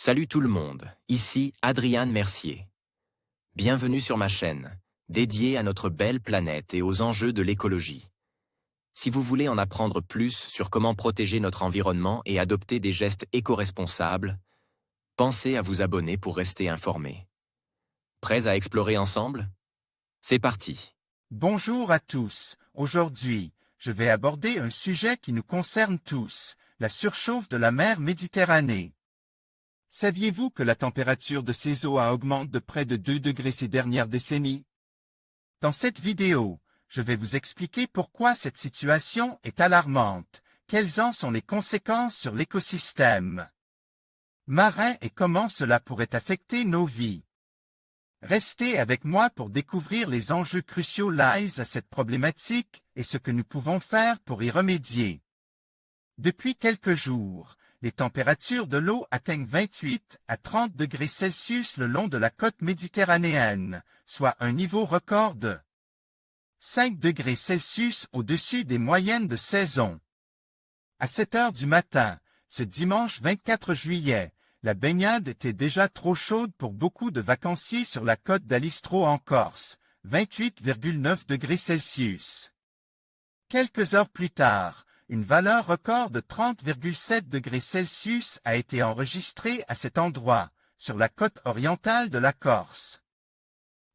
Salut tout le monde, ici Adrian Mercier. Bienvenue sur ma chaîne, dédiée à notre belle planète et aux enjeux de l'écologie. Si vous voulez en apprendre plus sur comment protéger notre environnement et adopter des gestes éco-responsables, pensez à vous abonner pour rester informé. Prêts à explorer ensemble? C'est parti. Bonjour à tous. Aujourd'hui, je vais aborder un sujet qui nous concerne tous, la surchauffe de la mer Méditerranée. Saviez-vous que la température de ces eaux a augmenté de près de 2 degrés ces dernières décennies? Dans cette vidéo, je vais vous expliquer pourquoi cette situation est alarmante, quelles en sont les conséquences sur l'écosystème marin et comment cela pourrait affecter nos vies. Restez avec moi pour découvrir les enjeux cruciaux liés à cette problématique et ce que nous pouvons faire pour y remédier. Depuis quelques jours, les températures de l'eau atteignent 28 à 30 degrés Celsius le long de la côte méditerranéenne, soit un niveau record de 5 degrés Celsius au-dessus des moyennes de saison. À 7 heures du matin, ce dimanche 24 juillet, la baignade était déjà trop chaude pour beaucoup de vacanciers sur la côte d'Alistro en Corse, 28,9 degrés Celsius. Quelques heures plus tard, une valeur record de 30,7 degrés Celsius a été enregistrée à cet endroit, sur la côte orientale de la Corse.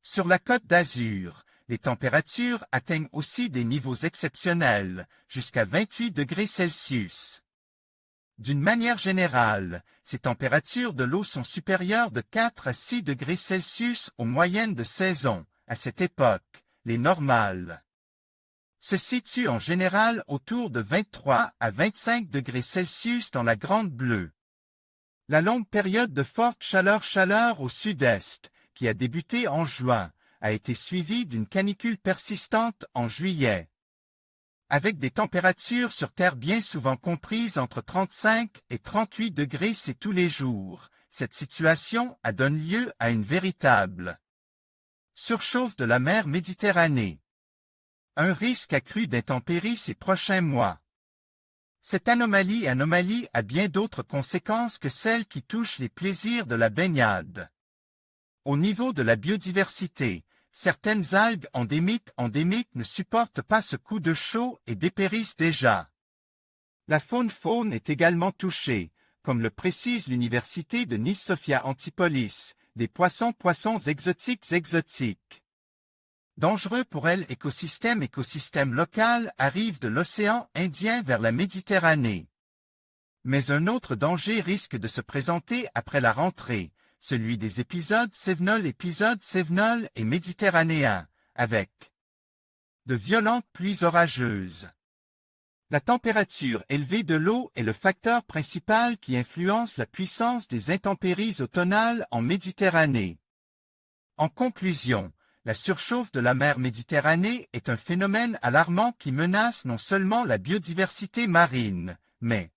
Sur la côte d'Azur, les températures atteignent aussi des niveaux exceptionnels, jusqu'à 28 degrés Celsius. D'une manière générale, ces températures de l'eau sont supérieures de 4 à 6 degrés Celsius aux moyennes de saison, à cette époque, les normales se situent en général autour de 23 à 25 degrés Celsius dans la Grande Bleue. La longue période de forte chaleur au sud-est, qui a débuté en juin, a été suivie d'une canicule persistante en juillet. Avec des températures sur Terre bien souvent comprises entre 35 et 38 degrés C tous les jours, cette situation a donné lieu à une véritable surchauffe de la mer Méditerranée. Un risque accru d'intempéries ces prochains mois. Cette anomalie a bien d'autres conséquences que celles qui touchent les plaisirs de la baignade. Au niveau de la biodiversité, certaines algues endémiques ne supportent pas ce coup de chaud et dépérissent déjà. La faune est également touchée, comme le précise l'université de Nice Sophia Antipolis, des poissons exotiques. Dangereux pour elle, écosystème local arrive de l'océan Indien vers la Méditerranée. Mais un autre danger risque de se présenter après la rentrée, celui des épisodes cévenols et méditerranéens, avec de violentes pluies orageuses. La température élevée de l'eau est le facteur principal qui influence la puissance des intempéries automnales en Méditerranée. En conclusion, la surchauffe de la mer Méditerranée est un phénomène alarmant qui menace non seulement la biodiversité marine, mais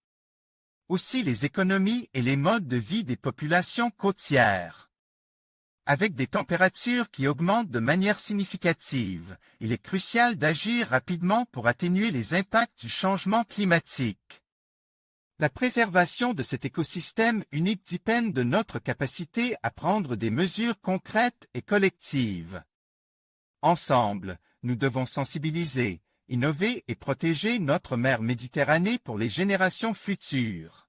aussi les économies et les modes de vie des populations côtières. Avec des températures qui augmentent de manière significative, il est crucial d'agir rapidement pour atténuer les impacts du changement climatique. La préservation de cet écosystème unique dépend de notre capacité à prendre des mesures concrètes et collectives. Ensemble, nous devons sensibiliser, innover et protéger notre mer Méditerranée pour les générations futures.